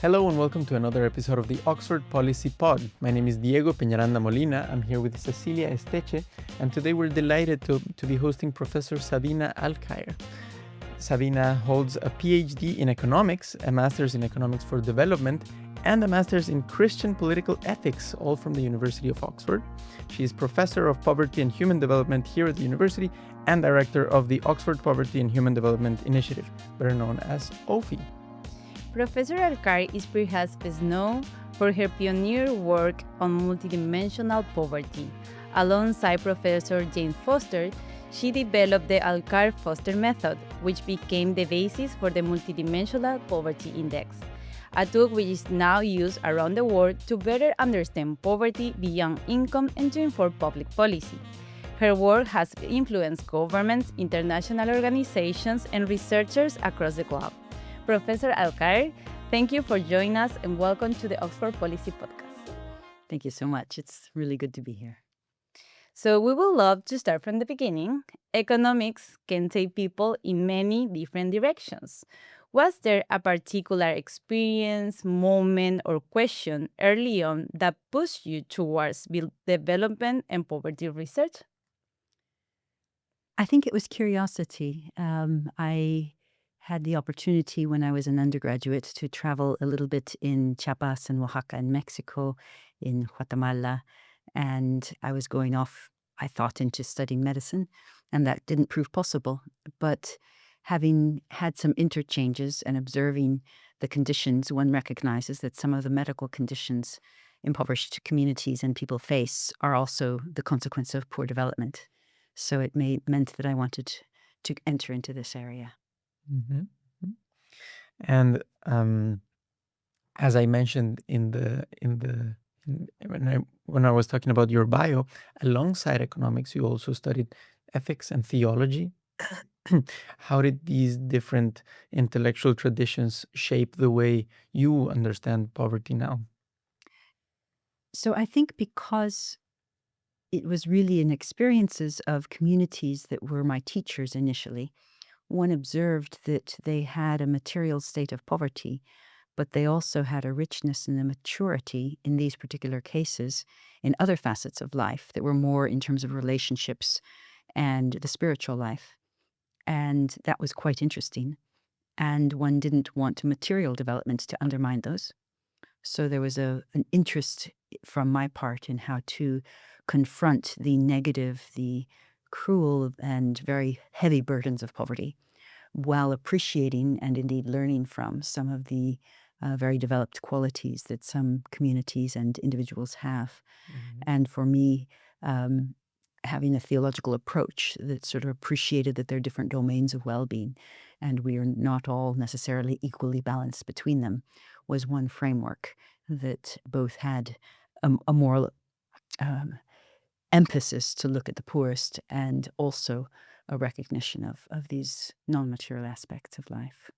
Hello and welcome to another episode of the Oxford Policy Pod. My name is Diego Peñaranda Molina. I'm here with Cecilia Esteche, and today we're delighted to be hosting Professor Sabina Alkire. Sabina holds a PhD in economics, a master's in economics for development, and a master's in Christian political ethics, all from the University of Oxford. She is professor of poverty and human development here at the university and director of the Oxford Poverty and Human Development Initiative, better known as OPHI. Professor Alkire is perhaps best known for her pioneer work on multidimensional poverty. Alongside Professor Jane Foster, she developed the Alkire-Foster method, which became the basis for the Multidimensional Poverty Index, a tool which is now used around the world to better understand poverty beyond income and to inform public policy. Her work has influenced governments, international organizations, and researchers across the globe. Professor Alkire, thank you for joining us and welcome to the Oxford Policy Podcast. Thank you so much. It's really good to be here. So we would love to start from the beginning. Economics can take people in many different directions. Was there a particular experience, moment, or question early on that pushed you towards development and poverty research? I think it was curiosity. I had the opportunity when I was an undergraduate to travel a little bit in Chiapas and Oaxaca in Mexico, in Guatemala, and I was going off, I thought, into studying medicine, and that didn't prove possible. But having had some interchanges and observing the conditions, one recognizes that some of the medical conditions impoverished communities and people face are also the consequence of poor development. So it meant that I wanted to enter into this area. Mm-hmm. And as I mentioned when I was talking about your bio, alongside economics, you also studied ethics and theology. How did these different intellectual traditions shape the way you understand poverty now? So I think because it was really in experiences of communities that were my teachers initially, one observed that they had a material state of poverty, but they also had a richness and a maturity in these particular cases in other facets of life that were more in terms of relationships and the spiritual life. And that was quite interesting. And one didn't want material development to undermine those. So there was an interest from my part in how to confront the negative, the cruel and very heavy burdens of poverty, while appreciating and indeed learning from some of the very developed qualities that some communities and individuals have. Mm-hmm. And for me, having a theological approach that sort of appreciated that there are different domains of well-being and we are not all necessarily equally balanced between them was one framework that both had a moral emphasis to look at the poorest and also a recognition of these non-material aspects of life.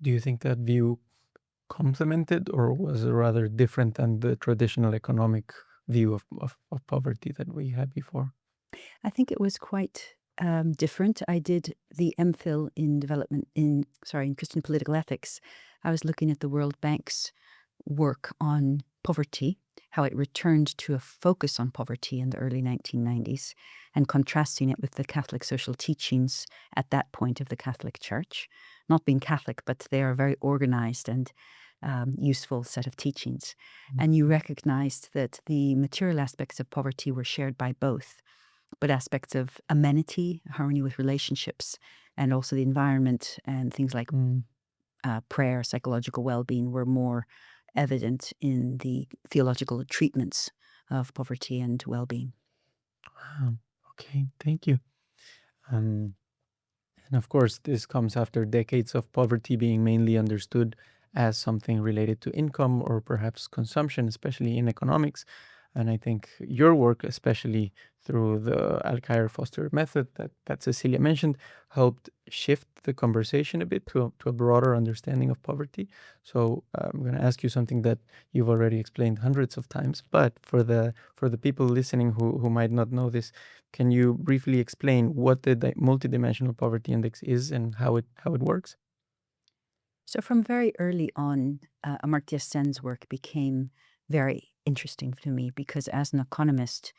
Do you think that view complemented or was it rather different than the traditional economic view of poverty that we had before? I think it was quite different. I did the MPhil in Christian political ethics. I was looking at the World Bank's work on poverty, how it returned to a focus on poverty in the early 1990s, and contrasting it with the Catholic social teachings at that point of the Catholic Church. Not being Catholic, but they are a very organized and useful set of teachings. Mm-hmm. And you recognized that the material aspects of poverty were shared by both, but aspects of amenity, harmony with relationships, and also the environment and things like prayer, psychological well-being were more evident in the theological treatments of poverty and well-being. Wow. Okay, thank you. And of course, this comes after decades of poverty being mainly understood as something related to income or perhaps consumption, especially in economics. And I think your work, especially through the Alkire-Foster method that Cecilia mentioned, helped shift the conversation a bit to a broader understanding of poverty. So I'm going to ask you something that you've already explained hundreds of times, but for the people listening who might not know this, can you briefly explain what the Multidimensional Poverty Index is and how it works? So from very early on, Amartya Sen's work became very interesting to me because as an economist,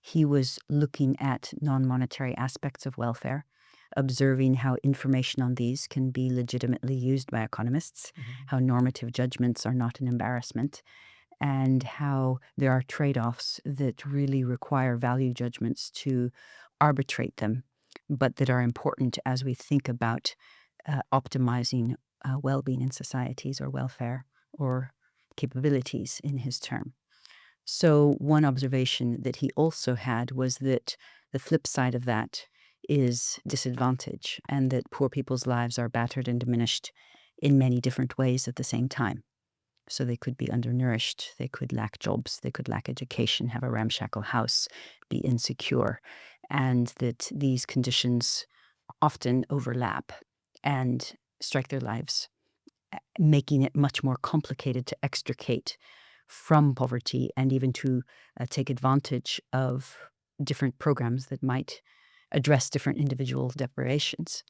he was looking at non-monetary aspects of welfare, observing how information on these can be legitimately used by economists, how normative judgments are not an embarrassment, and how there are trade-offs that really require value judgments to arbitrate them, but that are important as we think about optimizing well-being in societies or welfare or capabilities in his term. So one observation that he also had was that the flip side of that is disadvantage, and that poor people's lives are battered and diminished in many different ways at the same time. So they could be undernourished, they could lack jobs, they could lack education, have a ramshackle house, be insecure, and that these conditions often overlap and strike their lives, making it much more complicated to extricate from poverty and even to take advantage of different programs that might address different individual deprivations.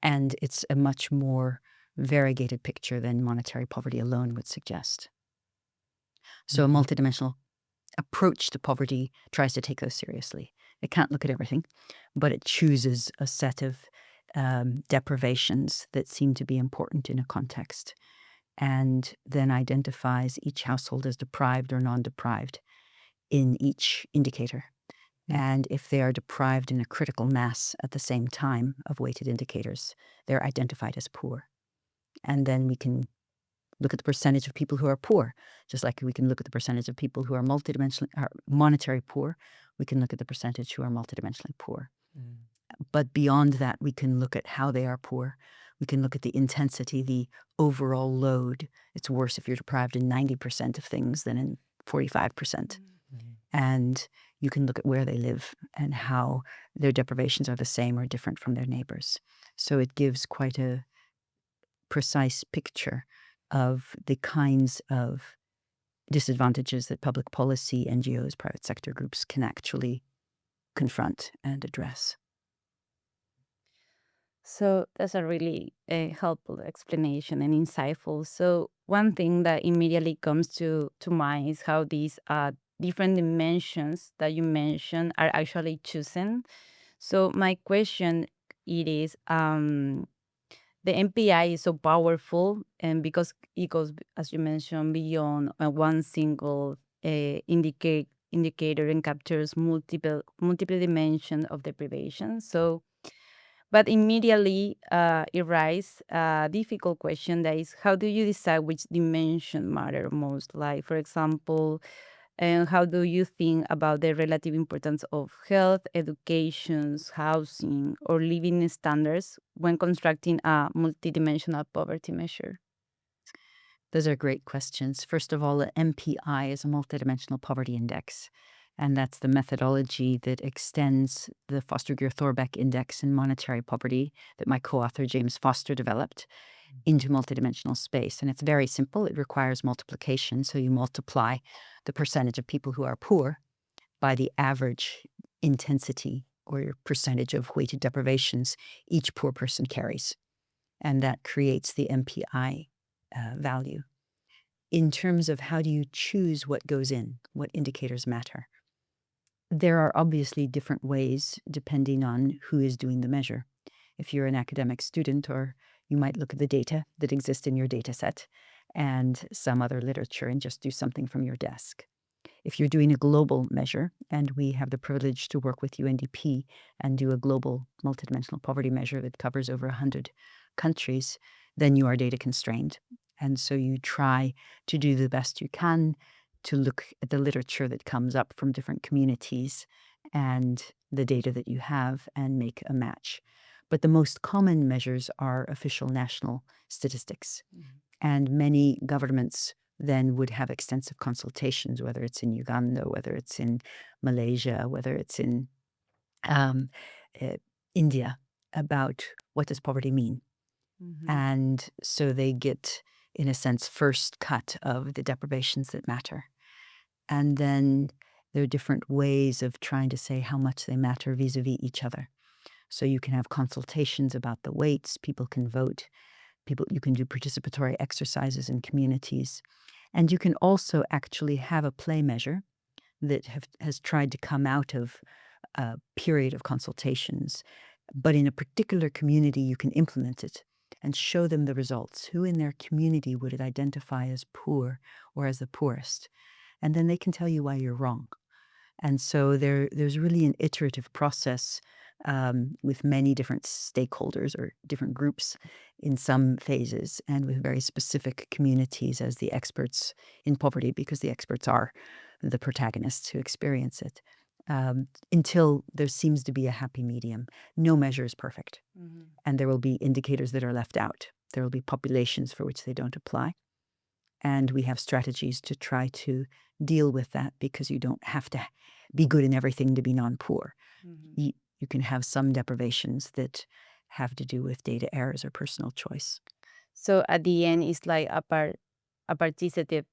And it's a much more variegated picture than monetary poverty alone would suggest. So a multidimensional approach to poverty tries to take those seriously. It can't look at everything, but it chooses a set of deprivations that seem to be important in a context, and then identifies each household as deprived or non-deprived in each indicator. And if they are deprived in a critical mass at the same time of weighted indicators, they're identified as poor. And then we can look at the percentage of people who are poor, just like we can look at the percentage of people who are monetary poor. We can look at the percentage who are multidimensionally poor. But beyond that, we can look at how they are poor. We can look at the intensity, the overall load. It's worse if you're deprived in 90% of things than in 45%. And you can look at where they live and how their deprivations are the same or different from their neighbors. So it gives quite a precise picture of the kinds of disadvantages that public policy, NGOs, private sector groups can actually confront and address. So that's a really helpful explanation and insightful. So one thing that immediately comes to mind is how these different dimensions that you mentioned are actually chosen. So my question it is the MPI is so powerful, and because it goes, as you mentioned, beyond one single indicator and captures multiple dimensions of deprivation. So but immediately it raises a difficult question that is, how do you decide which dimension matter most? Like, for example, and how do you think about the relative importance of health, education, housing, or living standards when constructing a multidimensional poverty measure? Those are great questions. First of all, the MPI is a multidimensional poverty index, and that's the methodology that extends the Foster-Gear-Thorbecke index in monetary poverty that my co-author James Foster developed into multidimensional space. And it's very simple. It requires multiplication. So you multiply the percentage of people who are poor by the average intensity or percentage of weighted deprivations each poor person carries. And that creates the MPI value. In terms of how do you choose what goes in, what indicators matter, there are obviously different ways depending on who is doing the measure. If you're an academic student, or you might look at the data that exist in your data set and some other literature and just do something from your desk. If you're doing a global measure, and we have the privilege to work with UNDP and do a global multidimensional poverty measure that covers over 100 countries, then you are data constrained. And so you try to do the best you can to look at the literature that comes up from different communities and the data that you have and make a match. But the most common measures are official national statistics. And many governments then would have extensive consultations, whether it's in Uganda, whether it's in Malaysia, whether it's in India, about what does poverty mean. And so they get, in a sense, first cut of the deprivations that matter. And then there are different ways of trying to say how much they matter vis-a-vis each other. So you can have consultations about the weights, people can vote. You can do participatory exercises in communities. And you can also actually have a play measure that has tried to come out of a period of consultations. But in a particular community, you can implement it and show them the results. Who in their community would it identify as poor or as the poorest? And then they can tell you why you're wrong. And so there's really an iterative process with many different stakeholders or different groups in some phases, and with very specific communities as the experts in poverty, because the experts are the protagonists who experience it, until there seems to be a happy medium. No measure is perfect, and there will be indicators that are left out. There will be populations for which they don't apply. And we have strategies to try to deal with that, because you don't have to be good in everything to be non-poor. You can have some deprivations that have to do with data errors or personal choice. So at the end, it's like a participative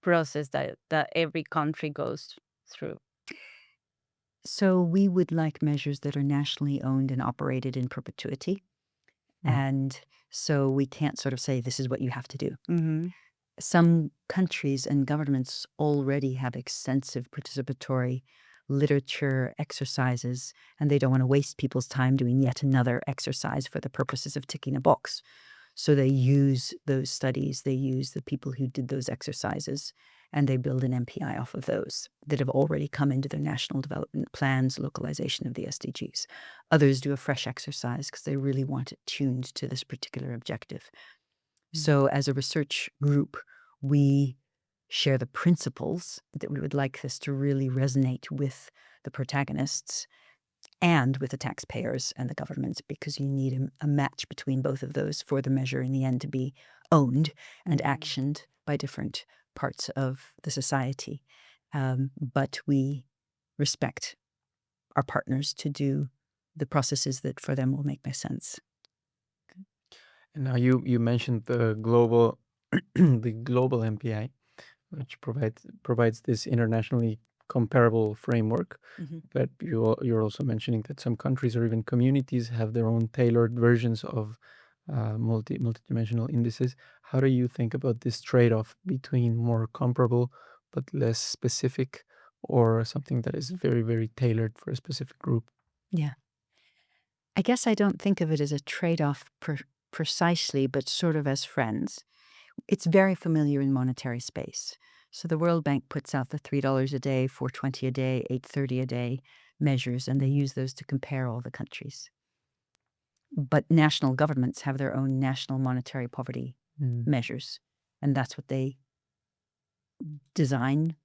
process that every country goes through. So we would like measures that are nationally owned and operated in perpetuity. And so we can't sort of say, this is what you have to do. Some countries and governments already have extensive participatory literature exercises, and they don't want to waste people's time doing yet another exercise for the purposes of ticking a box. So they use those studies, they use the people who did those exercises, and they build an MPI off of those that have already come into their national development plans, localization of the SDGs. Others do a fresh exercise because they really want it tuned to this particular objective. So as a research group, we share the principles that we would like this to really resonate with the protagonists and with the taxpayers and the governments, because you need a match between both of those for the measure in the end to be owned and actioned by different parts of the society. But we respect our partners to do the processes that for them will make most sense. And now you mentioned the global the global MPI, which provides this internationally comparable framework. But you're also mentioning that some countries or even communities have their own tailored versions of multidimensional indices. How do you think about this trade-off between more comparable but less specific, or something that is very, very tailored for a specific group? Yeah. I guess I don't think of it as a trade-off precisely, but sort of as friends. It's very familiar in monetary space. So the World Bank puts out the $3 a day, $4.20 a day, $8.30 a day measures, and they use those to compare all the countries. But national governments have their own national monetary poverty measures, and that's what they design,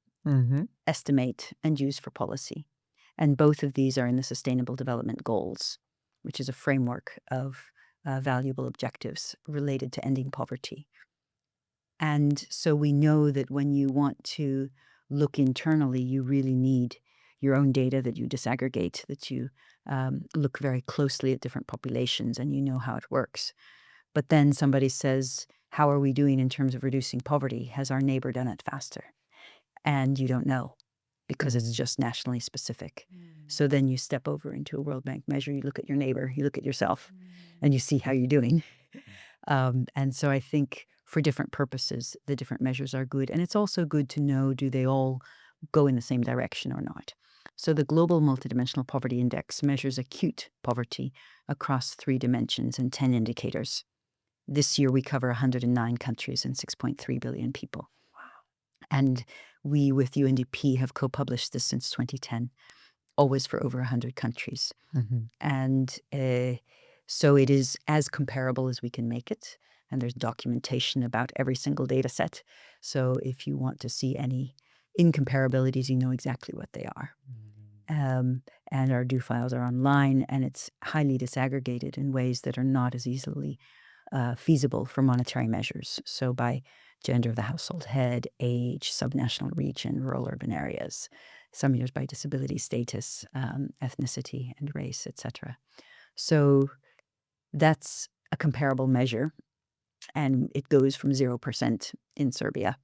estimate, and use for policy. And both of these are in the Sustainable Development Goals, which is a framework of valuable objectives related to ending poverty. And so we know that when you want to look internally, you really need your own data that you disaggregate, that you look very closely at different populations, and you know how it works. But then somebody says, how are we doing in terms of reducing poverty? Has our neighbor done it faster? And you don't know, because it's just nationally specific. So then you step over into a World Bank measure, you look at your neighbor, you look at yourself, and you see how you're doing. And so I think for different purposes, the different measures are good. And it's also good to know, do they all go in the same direction or not? So the Global Multidimensional Poverty Index measures acute poverty across 3 dimensions and 10 indicators. This year we cover 109 countries and 6.3 billion people. And we, with UNDP, have co-published this since 2010, always for over 100 countries. And so it is as comparable as we can make it. And there's documentation about every single data set. So if you want to see any incomparabilities, you know exactly what they are. And our do files are online, and it's highly disaggregated in ways that are not as easily feasible for monetary measures. So by gender of the household head, age, subnational region, rural urban areas, some years by disability status, ethnicity and race, etc. So that's a comparable measure, and it goes from 0% in Serbia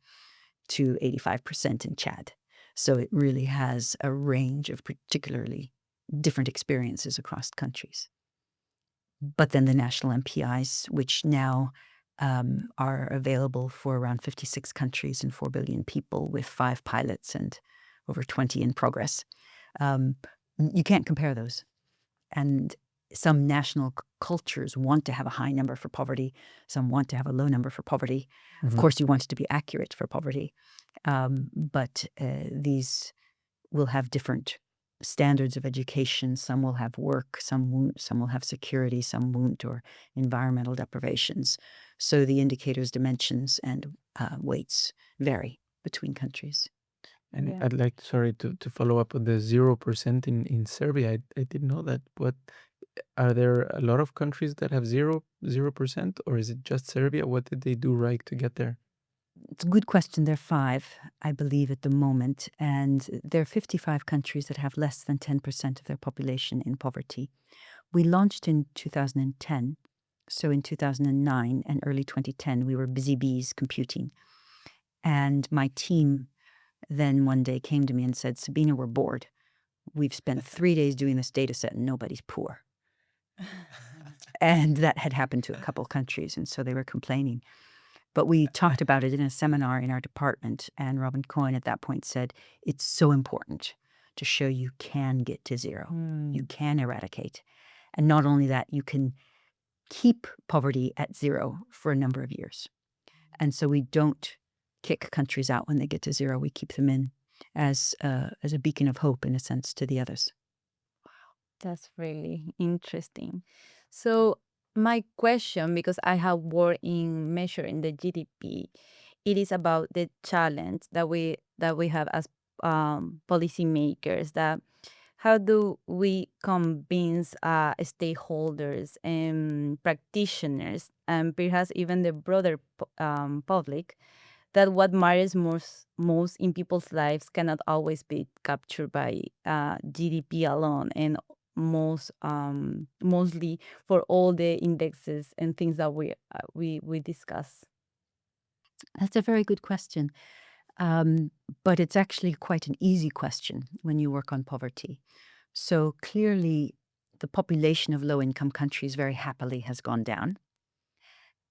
to 85% in Chad. So it really has a range of particularly different experiences across countries. but then the national MPIs, which now are available for around 56 countries and 4 billion people, with 5 pilots and over 20 in progress. You can't compare those. And some national cultures want to have a high number for poverty. Some want to have a low number for poverty. Of course, you want it to be accurate for poverty. But these will have different standards of education. Some will have work, some won't. Some will have security, some won't, or environmental deprivations. So the indicators, dimensions, and weights vary between countries. And Yeah. I'd like, sorry, to follow up on the 0% in Serbia. I didn't know that. What are there a lot of countries that have 0%, or is it just Serbia? What did they do right to get there? It's a good question. There are 5, I believe, at the moment, and there are 55 countries that have less than 10% of their population in poverty. We launched in 2010, so in 2009 and early 2010, we were busy bees computing. And my team then one day came to me and said, Sabina, we're bored. We've spent 3 days doing this data set and nobody's poor. And that had happened to a couple countries, and so they were complaining. But we talked about it in a seminar in our department, and Robin Cohen at that point said, it's so important to show you can get to 0. You can eradicate. And not only that, you can keep poverty at 0 for a number of years. And so we don't kick countries out when they get to 0. We keep them in as a beacon of hope, in a sense, to the others. That's really interesting. So my question, because I have worked in measuring the GDP, it is about the challenge that we have as policymakers. That how do we convince stakeholders and practitioners, and perhaps even the broader public, that what matters most in people's lives cannot always be captured by GDP alone, and mostly for all the indexes and things that we discuss. That's a very good question. But it's actually quite an easy question when you work on poverty. So clearly, the population of low-income countries very happily has gone down.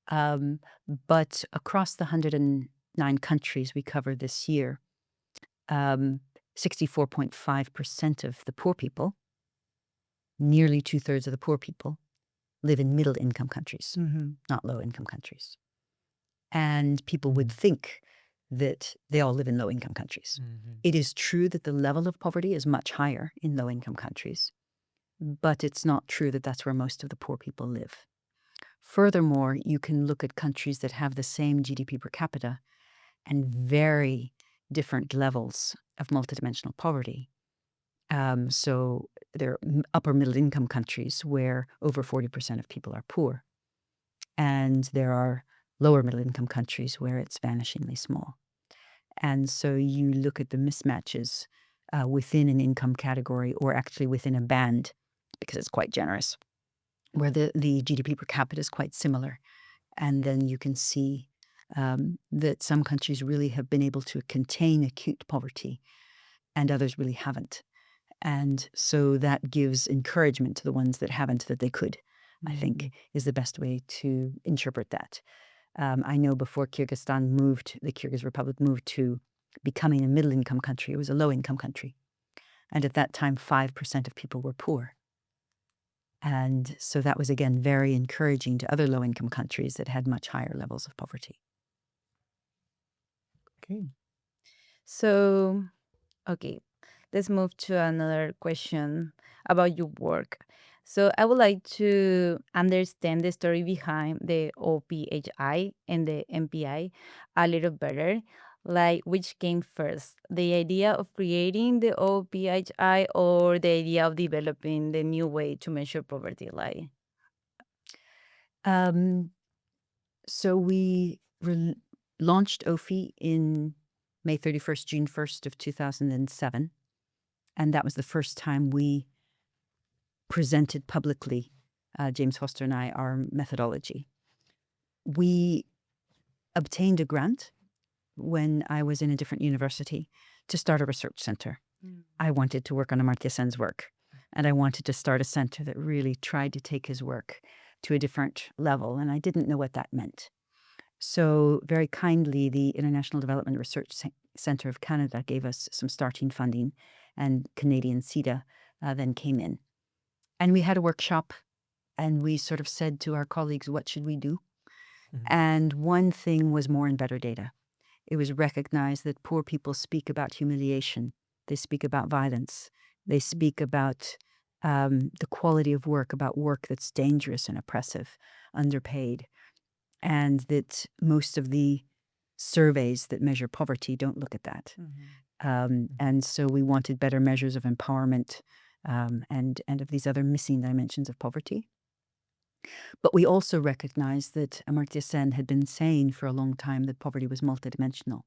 But across the 109 countries we cover this year, 64.5% of the poor people, nearly 2/3 of the poor people, live in middle-income countries, not low-income countries. And people would think that they all live in low-income countries. It is true that the level of poverty is much higher in low-income countries, but it's not true that that's where most of the poor people live. Furthermore, you can look at countries that have the same GDP per capita and very different levels of multidimensional poverty. So there are upper middle income countries where over 40% of people are poor. And there are lower middle income countries where it's vanishingly small. And so you look at the mismatches within an income category, or actually within a band, because it's quite generous, where the GDP per capita is quite similar. And then you can see that some countries really have been able to contain acute poverty and others really haven't. And so that gives encouragement to the ones that haven't, that they could, I think, is the best way to interpret that. I know before the Kyrgyz Republic moved to becoming a middle-income country, it was a low-income country. And at that time, 5% of people were poor. And so that was, again, very encouraging to other low-income countries that had much higher levels of poverty. Okay. So, okay, let's move to another question about your work. So I would like to understand the story behind the OPHI and the MPI a little better. Like, which came first, the idea of creating the OPHI or the idea of developing the new way to measure poverty? Like, So we launched OPHI in May 31st, June 1st of 2007. And that was the first time we presented publicly, James Foster and I, our methodology. We obtained a grant when I was in a different university to start a research center. I wanted to work on Amartya Sen's work. And I wanted to start a center that really tried to take his work to a different level. And I didn't know what that meant. So very kindly, the International Development Research Center of Canada gave us some starting funding, and Canadian CEDA then came in. And we had a workshop, and we sort of said to our colleagues, what should we do? And one thing was more and better data. It was recognized that poor people speak about humiliation. They speak about violence. They speak about the quality of work, about work that's dangerous and oppressive, underpaid, and that most of the surveys that measure poverty don't look at that. And so we wanted better measures of empowerment and of these other missing dimensions of poverty. But we also recognized that Amartya Sen had been saying for a long time that poverty was multidimensional.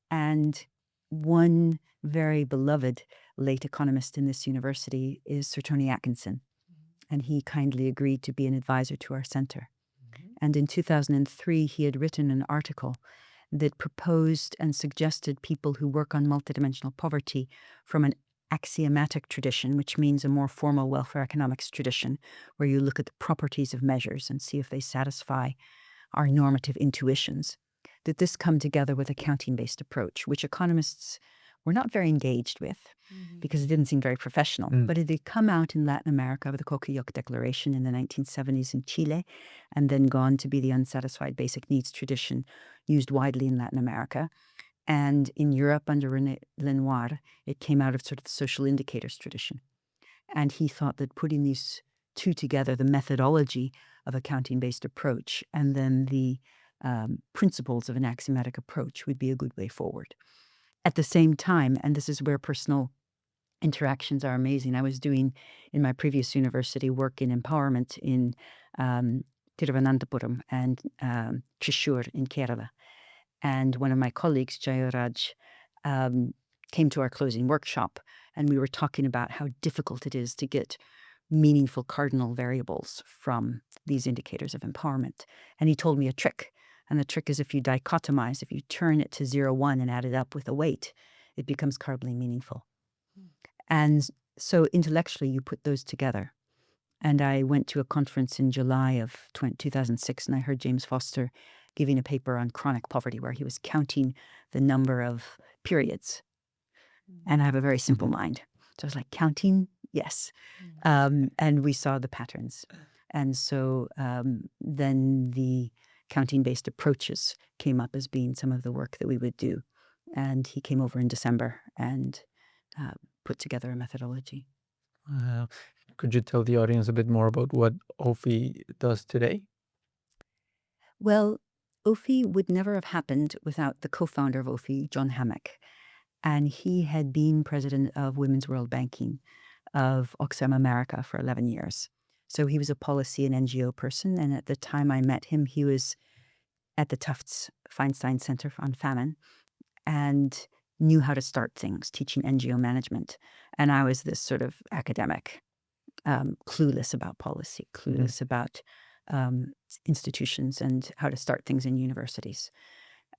And one very beloved late economist in this university is Sir Tony Atkinson. And he kindly agreed to be an advisor to our center. And in 2003, he had written an article that proposed and suggested people who work on multidimensional poverty from an axiomatic tradition, which means a more formal welfare economics tradition, where you look at the properties of measures and see if they satisfy our normative intuitions, that this come together with a counting-based approach, which economists were not very engaged with because it didn't seem very professional. But it had come out in Latin America with the Cocoyoc Declaration in the 1970s in Chile, and then gone to be the unsatisfied basic needs tradition used widely in Latin America. And in Europe, under René Lenoir, it came out of sort of the social indicators tradition. And he thought that putting these two together, the methodology of a counting-based approach and then the principles of an axiomatic approach, would be a good way forward. At the same time, and this is where personal interactions are amazing, I was doing in my previous university work in empowerment in Thiruvananthapuram and Thrissur in Kerala. And one of my colleagues, Jayaraj, came to our closing workshop, and we were talking about how difficult it is to get meaningful cardinal variables from these indicators of empowerment. And he told me a trick. And the trick is if you dichotomize, if you turn it to 0, 1 and add it up with a weight, it becomes cardinally meaningful. And so intellectually, you put those together. And I went to a conference in July of 2006, and I heard James Foster giving a paper on chronic poverty where he was counting the number of periods. And I have a very simple mind. So I was like, counting? Yes. And we saw the patterns. And so then the counting-based approaches came up as being some of the work that we would do. And he came over in December and put together a methodology. Could you tell the audience a bit more about what OPHI does today? Well, OPHI would never have happened without the co-founder of OPHI, John Hammack. And he had been president of Women's World Banking of Oxfam America for 11 years. So he was a policy and NGO person. And at the time I met him, he was at the Tufts Feinstein Center on Famine and knew how to start things, teaching NGO management. And I was this sort of academic, clueless about policy, clueless about institutions and how to start things in universities.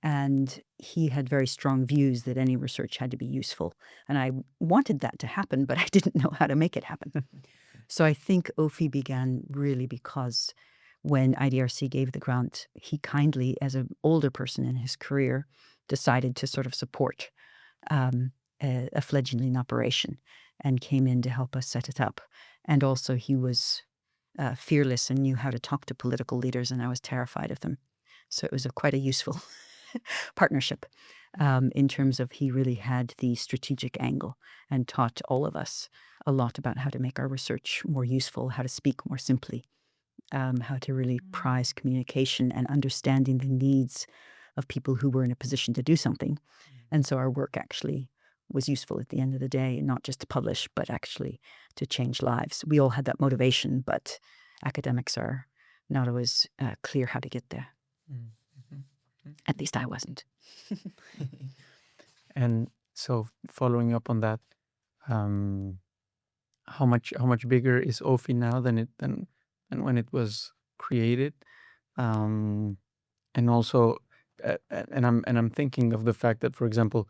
And he had very strong views that any research had to be useful. And I wanted that to happen, but I didn't know how to make it happen. So I think OPHI began really because when IDRC gave the grant, he kindly, as an older person in his career, decided to sort of support a fledgling operation and came in to help us set it up. And also he was fearless and knew how to talk to political leaders, and I was terrified of them. So it was quite a useful partnership in terms of he really had the strategic angle and taught all of us a lot about how to make our research more useful, how to speak more simply, how to really prize communication and understanding the needs of people who were in a position to do something. And so our work actually was useful at the end of the day, not just to publish, but actually to change lives. We all had that motivation, but academics are not always clear how to get there. At least I wasn't. And so following up on that, how much bigger is OPHI now than when it was created? And also, and I'm thinking of the fact that, for example,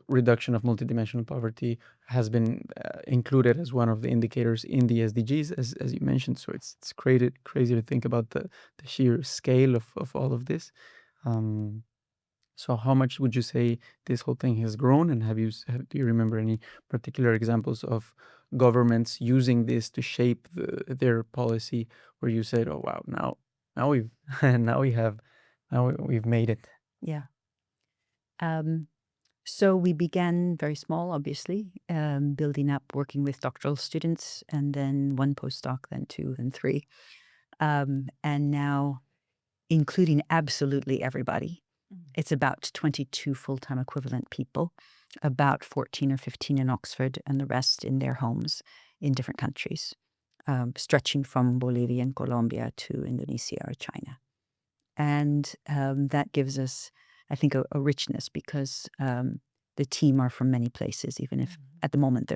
reduction of multidimensional poverty has been included as one of the indicators in the SDGs, as you mentioned. So it's crazy to think about the sheer scale of all of this. So how much would you say this whole thing has grown? And do you remember any particular examples of governments using this to shape their policy, where you said, "Oh wow, now we've we've made it"? Yeah. So we began very small, obviously, building up, working with doctoral students, and then one postdoc, then two, then three. And now, including absolutely everybody, it's about 22 full-time equivalent people, about 14 or 15 in Oxford, and the rest in their homes in different countries, stretching from Bolivia and Colombia to Indonesia or China. And that gives us, I think, a richness, because the team are from many places, even if at the moment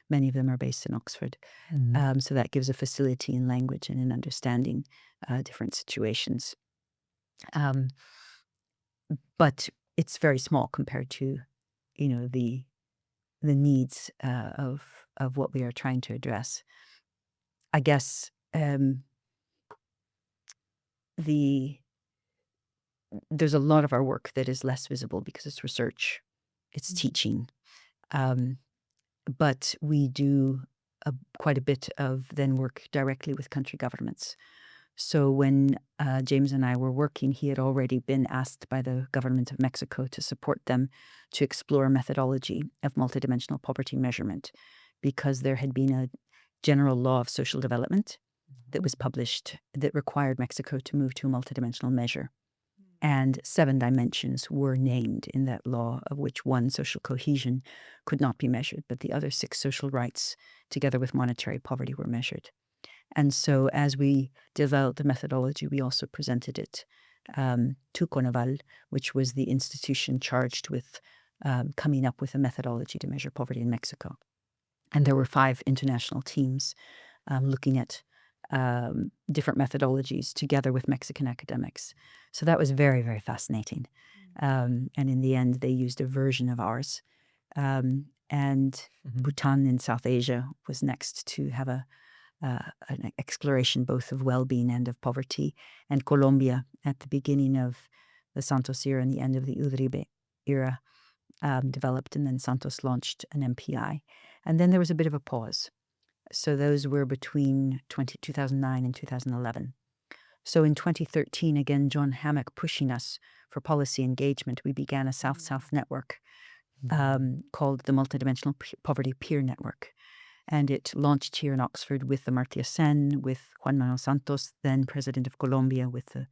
many of them are based in Oxford. So that gives a facility in language and in understanding different situations. But it's very small compared to, the needs of what we are trying to address. I guess there's a lot of our work that is less visible because it's research, it's teaching. But we do quite a bit of then work directly with country governments. So when James and I were working, he had already been asked by the government of Mexico to support them to explore a methodology of multidimensional poverty measurement, because there had been a general law of social development that was published that required Mexico to move to a multidimensional measure. And 7 dimensions were named in that law, of which one, social cohesion, could not be measured, but the other 6 social rights, together with monetary poverty, were measured. And so as we developed the methodology, we also presented it to CONAVAL, which was the institution charged with coming up with a methodology to measure poverty in Mexico. And there were 5 international teams looking at different methodologies together with Mexican academics. So that was very, very fascinating. And in the end, they used a version of ours. And Bhutan in South Asia was next to have an exploration both of well-being and of poverty. And Colombia, at the beginning of the Santos era and the end of the Uribe era, developed, and then Santos launched an MPI. And then there was a bit of a pause. So those were between 2009 and 2011. So in 2013, again, John Hammock pushing us for policy engagement, we began a South-South network called the Multidimensional Poverty Peer Network. And it launched here in Oxford with Amartya Sen, with Juan Manuel Santos, then president of Colombia, with the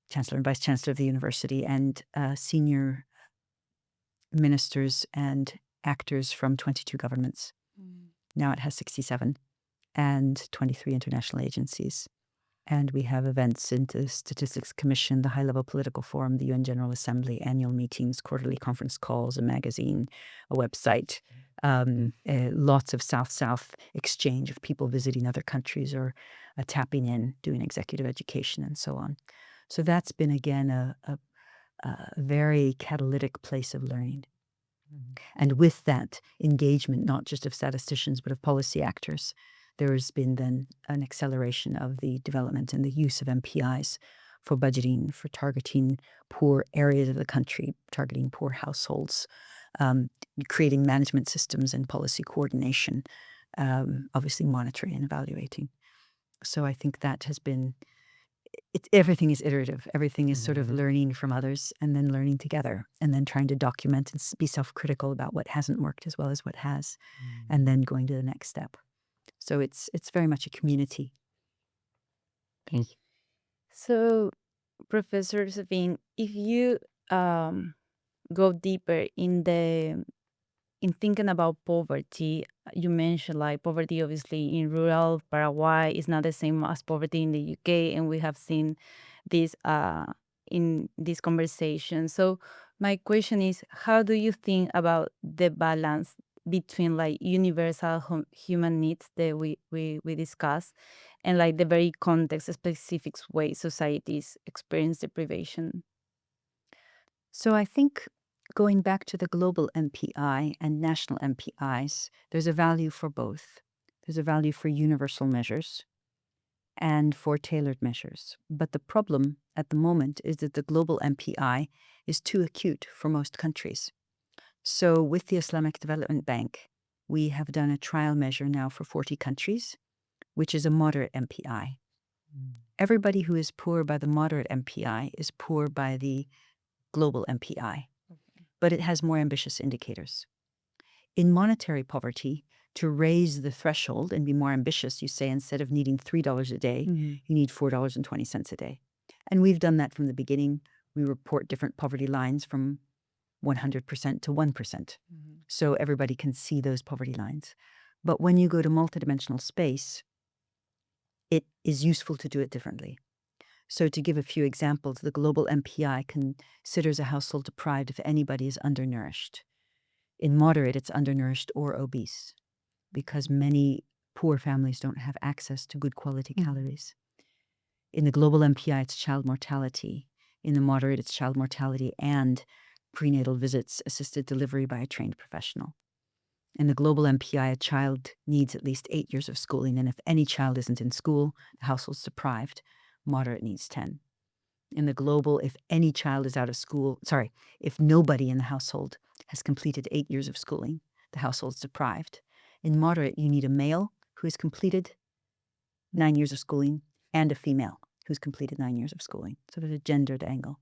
chancellor and vice chancellor of the university, and senior ministers and actors from 22 governments. Now it has 67 and 23 international agencies. And we have events in the Statistics Commission, the High-Level Political Forum, the UN General Assembly, annual meetings, quarterly conference calls, a magazine, a website, lots of South-South exchange of people visiting other countries or tapping in, doing executive education, and so on. So that's been, again, a very catalytic place of learning. And with that engagement, not just of statisticians, but of policy actors, there has been then an acceleration of the development and the use of MPIs for budgeting, for targeting poor areas of the country, targeting poor households, creating management systems and policy coordination, obviously monitoring and evaluating. So I think that has been, everything is iterative. Everything is sort of learning from others and then learning together and then trying to document and be self-critical about what hasn't worked as well as what has, and then going to the next step. So it's very much a community. Thank you. So, Professor Sabine, if you go deeper in thinking about poverty, you mentioned like poverty obviously in rural Paraguay is not the same as poverty in the UK, and we have seen this in this conversation. So my question is, how do you think about the balance between like universal human needs that we discuss and like the very context specific way societies experience deprivation? So I think Going back to the global MPI and national MPIs, there's a value for both. There's a value for universal measures and for tailored measures. But the problem at the moment is that the global MPI is too acute for most countries. So with the Islamic Development Bank, we have done a trial measure now for 40 countries, which is a moderate MPI. Everybody who is poor by the moderate MPI is poor by the global MPI, but it has more ambitious indicators. In monetary poverty, to raise the threshold and be more ambitious, you say instead of needing $3 a day, you need $4.20 a day. And we've done that from the beginning. We report different poverty lines from 100% to 1%. So everybody can see those poverty lines. But when you go to multidimensional space, it is useful to do it differently. So to give a few examples, the global MPI considers a household deprived if anybody is undernourished. In moderate, it's undernourished or obese, because many poor families don't have access to good quality calories. In the global MPI, it's child mortality. In the moderate, it's child mortality and prenatal visits, assisted delivery by a trained professional. In the global MPI, a child needs at least 8 years of schooling, and if any child isn't in school, the household's deprived. Moderate needs 10. In the global, if any child is out of school, if nobody in the household has completed 8 years of schooling, the household's deprived. In moderate, you need a male who has completed 9 years of schooling and a female who's completed 9 years of schooling. So there's a gendered angle.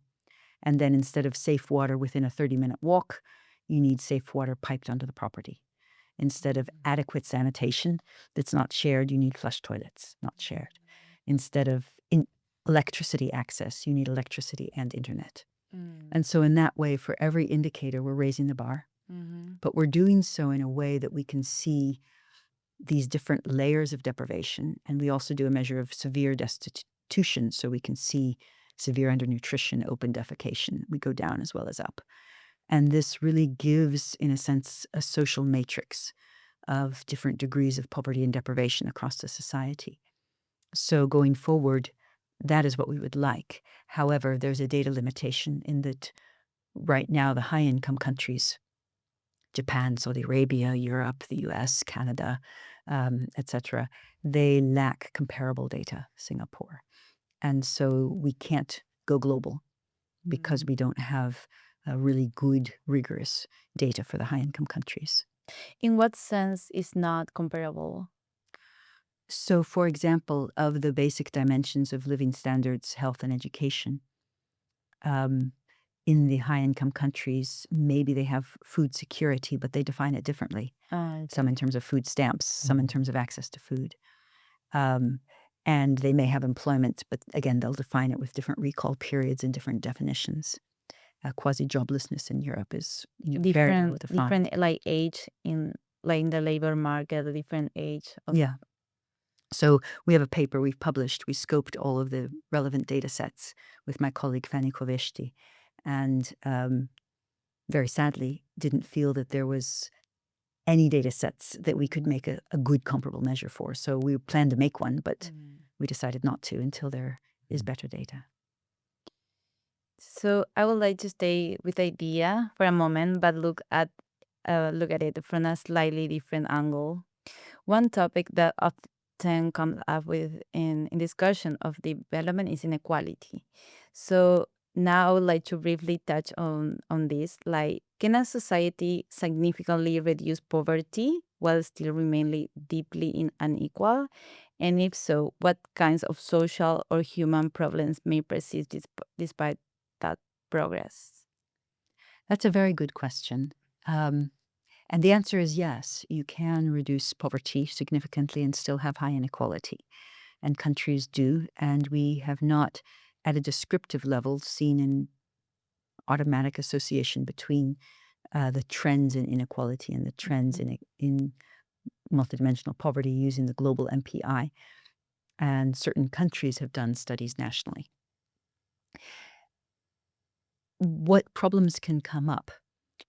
And then instead of safe water within a 30-minute walk, you need safe water piped onto the property. Instead of adequate sanitation that's not shared, you need flush toilets, not shared. Instead of electricity access, you need electricity and internet. And so in that way, for every indicator, we're raising the bar. But we're doing so in a way that we can see these different layers of deprivation. And we also do a measure of severe destitution, so we can see severe undernutrition, open defecation. We go down as well as up. And this really gives, in a sense, a social matrix of different degrees of poverty and deprivation across the society. So going forward, that is what we would like. However, there's a data limitation in that right now the high-income countries, Japan, Saudi Arabia, Europe, the US, Canada, etc., they lack comparable data, Singapore. And so we can't go global because we don't have really good, rigorous data for the high-income countries. In what sense is not comparable? So, for example, of the basic dimensions of living standards, health, and education, in the high-income countries, maybe they have food security, but they define it differently. Some in terms of food stamps, some in terms of access to food. And they may have employment, but again, they'll define it with different recall periods and different definitions. Quasi-joblessness in Europe is very well defined. Different like age in the labor market, a different age. Yeah. So we have a paper we've published. We scoped all of the relevant data sets with my colleague Fanny Koveshti, and very sadly didn't feel that there was any data sets that we could make a good comparable measure for. So we planned to make one, but we decided not to until there is better data. So I would like to stay with the idea for a moment, but look at it from a slightly different angle. One topic that often comes up with in discussion of development is inequality. So now I would like to briefly touch on this. Like, can a society significantly reduce poverty while still remaining deeply unequal? And if so, what kinds of social or human problems may persist despite that progress? That's a very good question. And the answer is yes, you can reduce poverty significantly and still have high inequality. And countries do, and we have not, at a descriptive level, seen an automatic association between the trends in inequality and the trends in multidimensional poverty using the global MPI. And certain countries have done studies nationally. What problems can come up?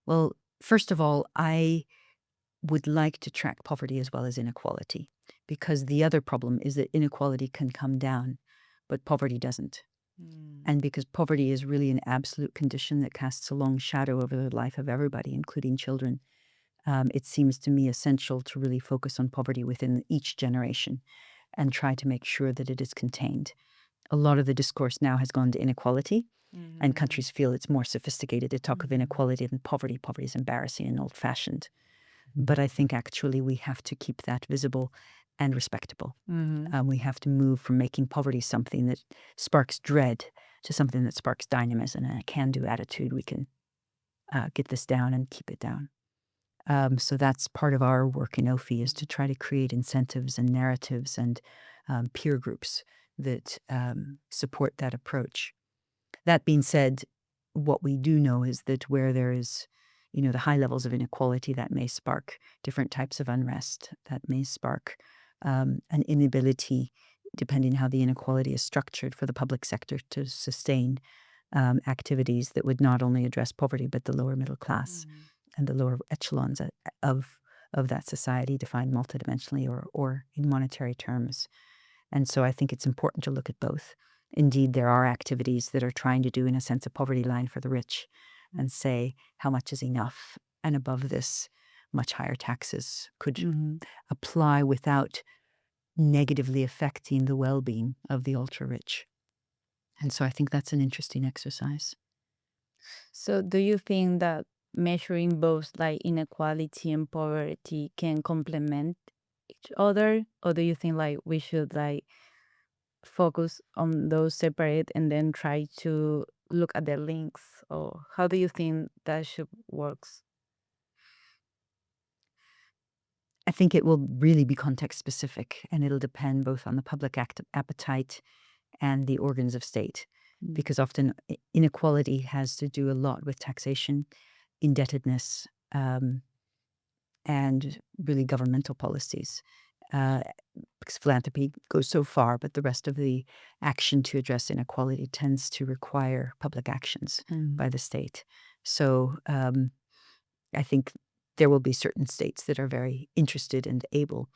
Well, first of all, I would like to track poverty as well as inequality, because the other problem is that inequality can come down, but poverty doesn't. And because poverty is really an absolute condition that casts a long shadow over the life of everybody, including children, it seems to me essential to really focus on poverty within each generation and try to make sure that it is contained. A lot of the discourse now has gone to inequality, and countries feel it's more sophisticated to talk of inequality than poverty. Poverty is embarrassing and old-fashioned. But I think actually we have to keep that visible and respectable. We have to move from making poverty something that sparks dread to something that sparks dynamism and a can-do attitude. We can get this down and keep it down. So that's part of our work in OPHI, is to try to create incentives and narratives and peer groups that support that approach. That being said, what we do know is that where there is, the high levels of inequality, that may spark different types of unrest, that may spark an inability, depending how the inequality is structured, for the public sector to sustain activities that would not only address poverty, but the lower middle class and the lower echelons of that society, defined multidimensionally or in monetary terms. And so I think it's important to look at both. Indeed, there are activities that are trying to do, in a sense, a poverty line for the rich and say how much is enough. And above this, much higher taxes could apply without negatively affecting the well-being of the ultra-rich. And so I think that's an interesting exercise. So do you think that measuring both like inequality and poverty can complement each other? Or do you think like we should like focus on those separate and then try to look at their links? Or how do you think that should works? I think it will really be context specific, and it'll depend both on the public appetite and the organs of state, because often inequality has to do a lot with taxation, indebtedness, and really governmental policies. Because philanthropy goes so far, but the rest of the action to address inequality tends to require public actions by the state. So I think there will be certain states that are very interested and able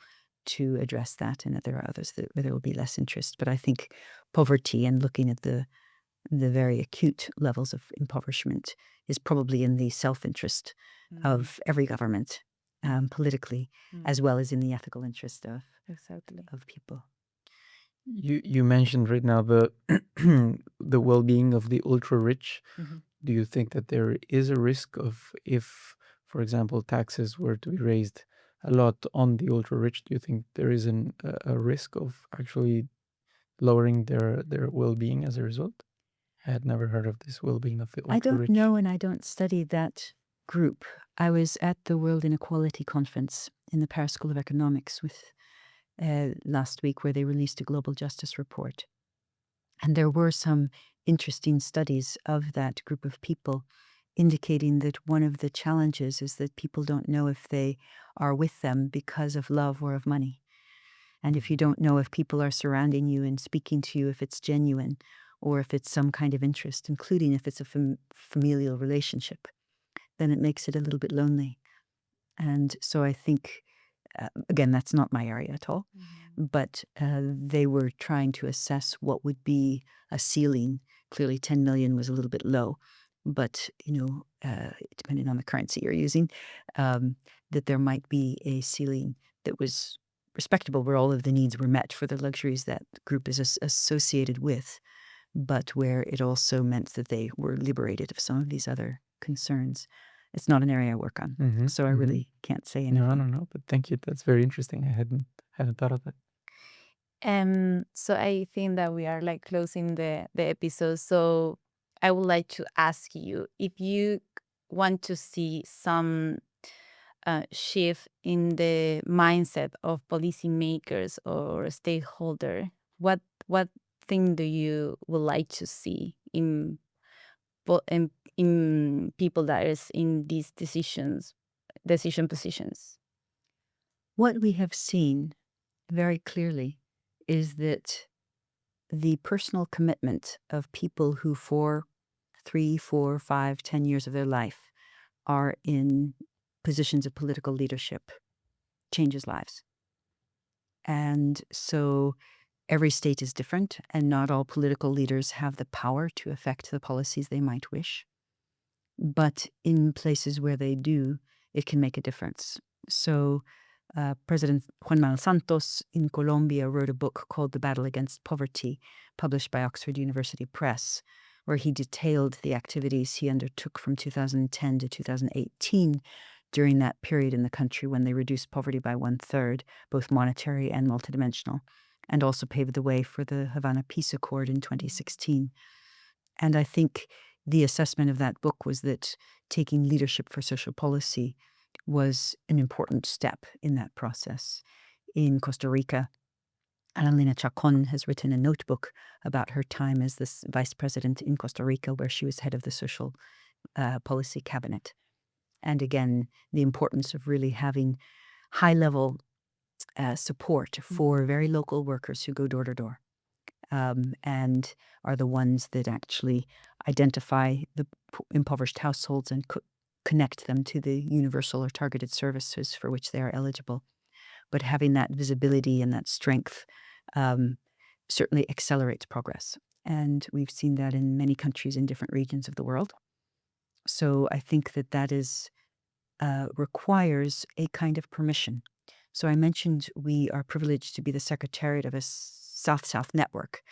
to address that, and that there are others where there will be less interest. But I think poverty, and looking at the very acute levels of impoverishment, is probably in the self-interest of every government, politically, as well as in the ethical interest of people. You mentioned right now the the well-being of the ultra-rich. Do you think that there is a risk of, if, for example, taxes were to be raised a lot on the ultra-rich, do you think there is a risk of actually lowering their well-being as a result? I had never heard of this well-being of the ultra-rich. I don't know, and I don't study that group. I was at the World Inequality Conference in the Paris School of Economics last week, where they released a global justice report. And there were some interesting studies of that group of people, indicating that one of the challenges is that people don't know if they are with them because of love or of money. And if you don't know if people are surrounding you and speaking to you, if it's genuine, or if it's some kind of interest, including if it's a familial relationship, then it makes it a little bit lonely. And so I think, again, that's not my area at all, but they were trying to assess what would be a ceiling. Clearly 10 million was a little bit low, but, depending on the currency you're using, that there might be a ceiling that was respectable, where all of the needs were met for the luxuries that group is associated with, but where it also meant that they were liberated of some of these other concerns. It's not an area I work on, so I really can't say anything. No, I don't know, but thank you. That's very interesting. I hadn't thought of that. So I think that we are like closing the episode. So I would like to ask you if you want to see some shift in the mindset of policymakers or stakeholder, what thing do you would like to see in people that is in these decision positions? What we have seen very clearly is that the personal commitment of people who for 3, 4, 5, 10 years of their life are in positions of political leadership changes lives. And so Every state is different, and not all political leaders have the power to affect the policies they might wish. But in places where they do, it can make a difference. So President Juan Manuel Santos in Colombia wrote a book called The Battle Against Poverty, published by Oxford University Press, where he detailed the activities he undertook from 2010 to 2018 during that period in the country when they reduced poverty by 1/3, both monetary and multidimensional, and also paved the way for the Havana Peace Accord in 2016. And I think the assessment of that book was that taking leadership for social policy was an important step in that process. In Costa Rica, Analena Chacon has written a notebook about her time as the vice president in Costa Rica, where she was head of the social policy cabinet. And again, the importance of really having high-level support for very local workers who go door to door. And are the ones that actually identify the impoverished households and connect them to the universal or targeted services for which they are eligible. But having that visibility and that strength certainly accelerates progress. And we've seen that in many countries in different regions of the world. So I think that is requires a kind of permission. So I mentioned we are privileged to be the secretariat of a South-South network.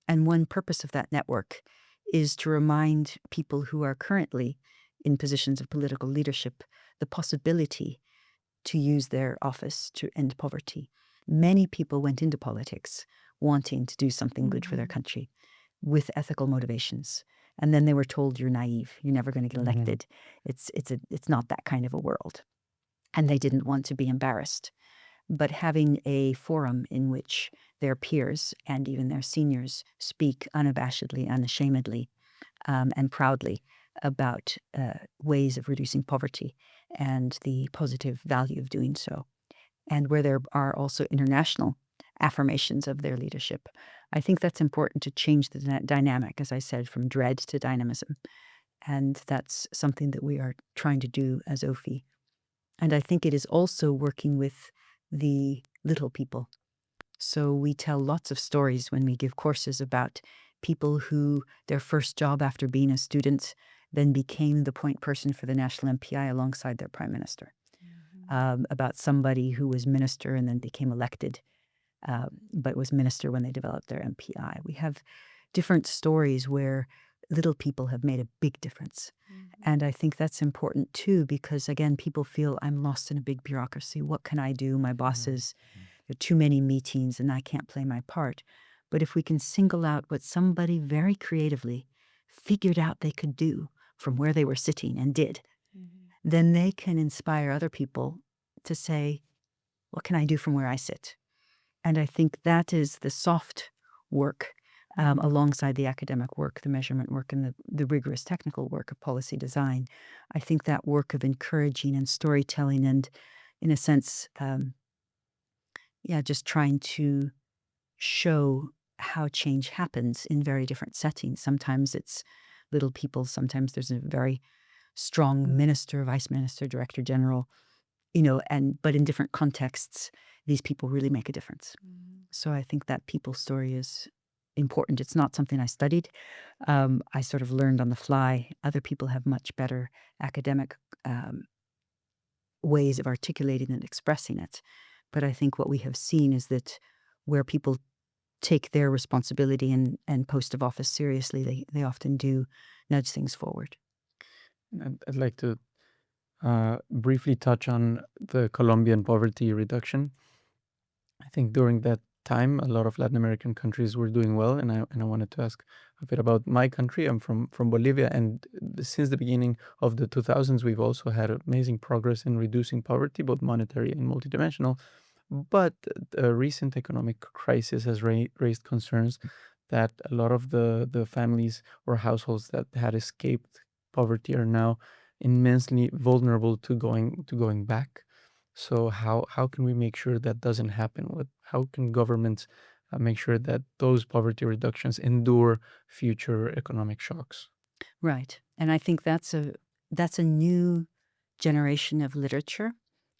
And one purpose of that network is to remind people who are currently in positions of political leadership the possibility to use their office to end poverty. Many people went into politics wanting to do something good for their country with ethical motivations. And then they were told, you're naive, you're never going to get elected. It's not that kind of a world. And they didn't want to be embarrassed. But having a forum in which their peers and even their seniors speak unabashedly, unashamedly, and proudly about ways of reducing poverty and the positive value of doing so, and where there are also international affirmations of their leadership. I think that's important to change the dynamic, as I said, from dread to dynamism. And that's something that we are trying to do as OPHI. And I think it is also working with the little people. So we tell lots of stories when we give courses about people who their first job after being a student then became the point person for the national MPI alongside their prime minister. About somebody who was minister and then became elected, but was minister when they developed their MPI. We have different stories where little people have made a big difference. And I think that's important too, because again, people feel I'm lost in a big bureaucracy. What can I do? My bosses, there are too many meetings and I can't play my part. But if we can single out what somebody very creatively figured out they could do from where they were sitting and did, then they can inspire other people to say, what can I do from where I sit? And I think that is the soft work alongside the academic work, the measurement work, and the rigorous technical work of policy design. I think that work of encouraging and storytelling and, in a sense, just trying to show how change happens in very different settings. Sometimes it's little people. Sometimes there's a very strong minister, vice minister, director general, but in different contexts, these people really make a difference. So I think that people story is important. It's not something I studied. I sort of learned on the fly. Other people have much better academic ways of articulating and expressing it. But I think what we have seen is that where people take their responsibility and post of office seriously, they often do nudge things forward. I'd like to briefly touch on the Colombian poverty reduction. I think during that time, a lot of Latin American countries were doing well, and I wanted to ask a bit about my country. I'm from Bolivia, and since the beginning of the 2000s, we've also had amazing progress in reducing poverty, both monetary and multidimensional. But the recent economic crisis has raised concerns that a lot of the families or households that had escaped poverty are now immensely vulnerable to going back. So how can we make sure that doesn't happen? How can governments make sure that those poverty reductions endure future economic shocks? Right. And I think that's a new generation of literature,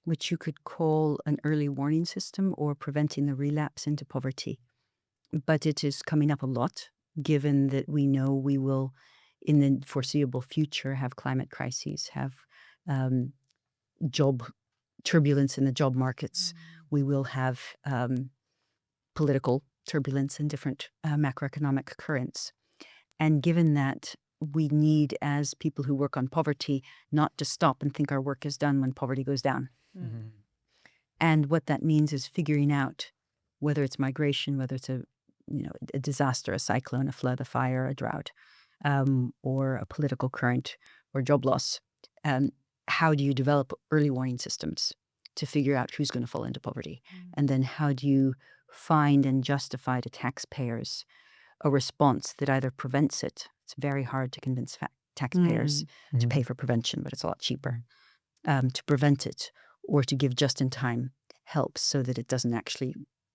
which you could call an early warning system or preventing the relapse into poverty. but it is coming up a lot, given that we know we will, in the foreseeable future, have climate crises, have job turbulence in the job markets. We will have political turbulence and different macroeconomic currents. And given that we need, as people who work on poverty, not to stop and think our work is done when poverty goes down. Mhm. And what that means is figuring out whether it's migration, whether it's a disaster, a cyclone, a flood, a fire, a drought, or a political current or job loss. How do you develop early warning systems to figure out who's going to fall into poverty? And then how do you find and justify to taxpayers a response that either prevents it? It's very hard to convince taxpayers to pay for prevention, but it's a lot cheaper to prevent it, or to give just-in-time help so that it doesn't actually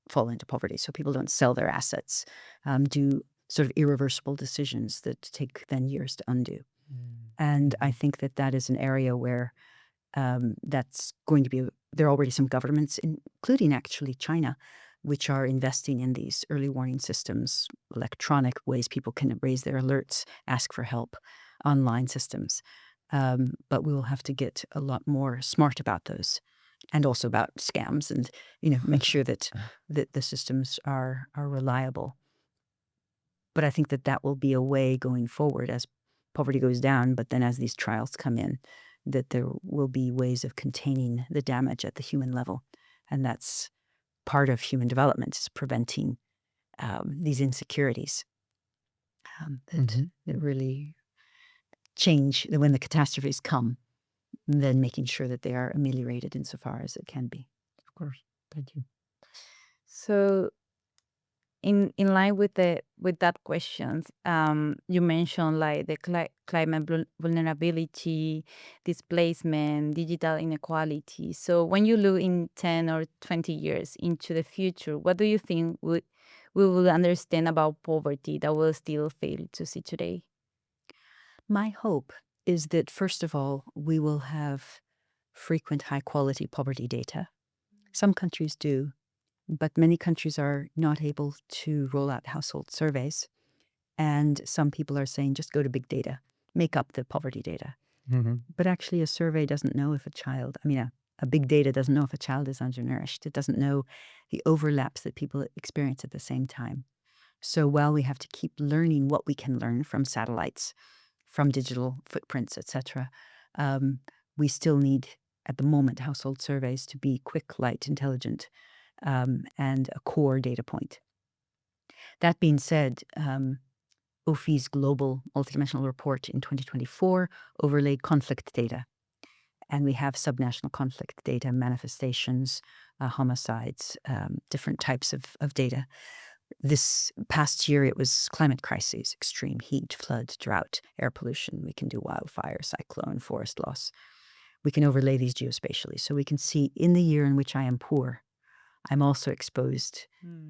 fall into poverty, so people don't sell their assets, do sort of irreversible decisions that take then years to undo. And I think that that is an area where that's going to be, there are already some governments, including actually China, which are investing in these early warning systems, electronic ways people can raise their alerts, ask for help, online systems. But we will have to get a lot more smart about those, and also about scams, and make sure that the systems are reliable. But I think that will be a way going forward as poverty goes down, but then as these trials come in, that there will be ways of containing the damage at the human level. And that's part of human development, is preventing these insecurities that really change when the catastrophes come, then making sure that they are ameliorated insofar as it can be. Of course. Thank you. So, in line with that questions, you mentioned like the climate vulnerability, displacement, digital inequality. So, when you look in 10 or 20 years into the future, what do you think we will understand about poverty that we'll still fail to see today? My hope is that, first of all, we will have frequent high-quality poverty data. Some countries do, but many countries are not able to roll out household surveys. And some people are saying, just go to big data, make up the poverty data. But actually, a survey doesn't know if a big data doesn't know if a child is undernourished. It doesn't know the overlaps that people experience at the same time. So while we have to keep learning what we can learn from satellites, from digital footprints, etc., we still need, at the moment, household surveys to be quick, light, intelligent, and a core data point. That being said, OPHI's global multidimensional report in 2024 overlaid conflict data. And we have subnational conflict data, manifestations, homicides, different types of data. This past year, it was climate crises, extreme heat, flood, drought, air pollution. We can do wildfire, cyclone, forest loss. We can overlay these geospatially. So we can see, in the year in which I am poor, I'm also exposed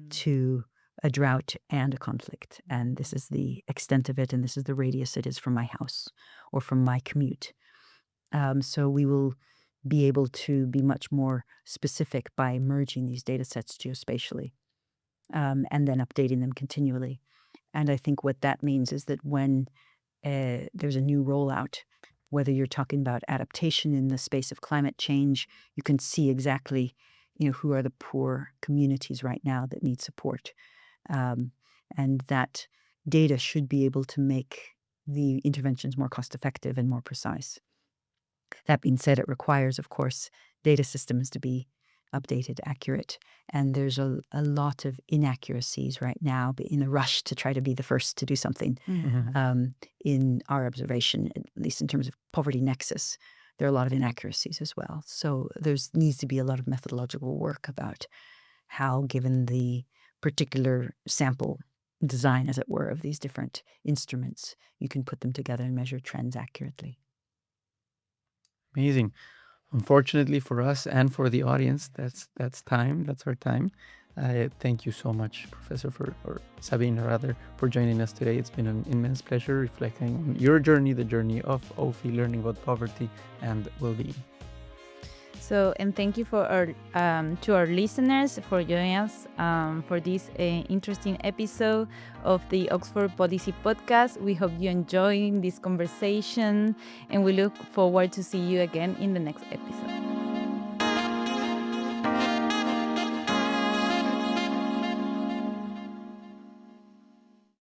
to a drought and a conflict. And this is the extent of it, and this is the radius it is from my house or from my commute. So we will be able to be much more specific by merging these data sets geospatially. And then updating them continually. And I think what that means is that when there's a new rollout, whether you're talking about adaptation in the space of climate change, you can see exactly, who are the poor communities right now that need support. And that data should be able to make the interventions more cost-effective and more precise. That being said, it requires, of course, data systems to be updated, accurate, and there's a lot of inaccuracies right now in a rush to try to be the first to do something. In our observation, at least in terms of poverty nexus, there are a lot of inaccuracies as well. So there needs to be a lot of methodological work about how, given the particular sample design, as it were, of these different instruments, you can put them together and measure trends accurately. Amazing. Unfortunately for us and for the audience, that's time. That's our time. Thank you so much, Professor, or Sabina rather, for joining us today. It's been an immense pleasure reflecting on your journey, the journey of OPHI, learning about poverty and well-being. So, and thank you for our to our listeners for joining us for this interesting episode of the Oxford Policy Podcast. We hope you enjoyed this conversation, and we look forward to see you again in the next episode.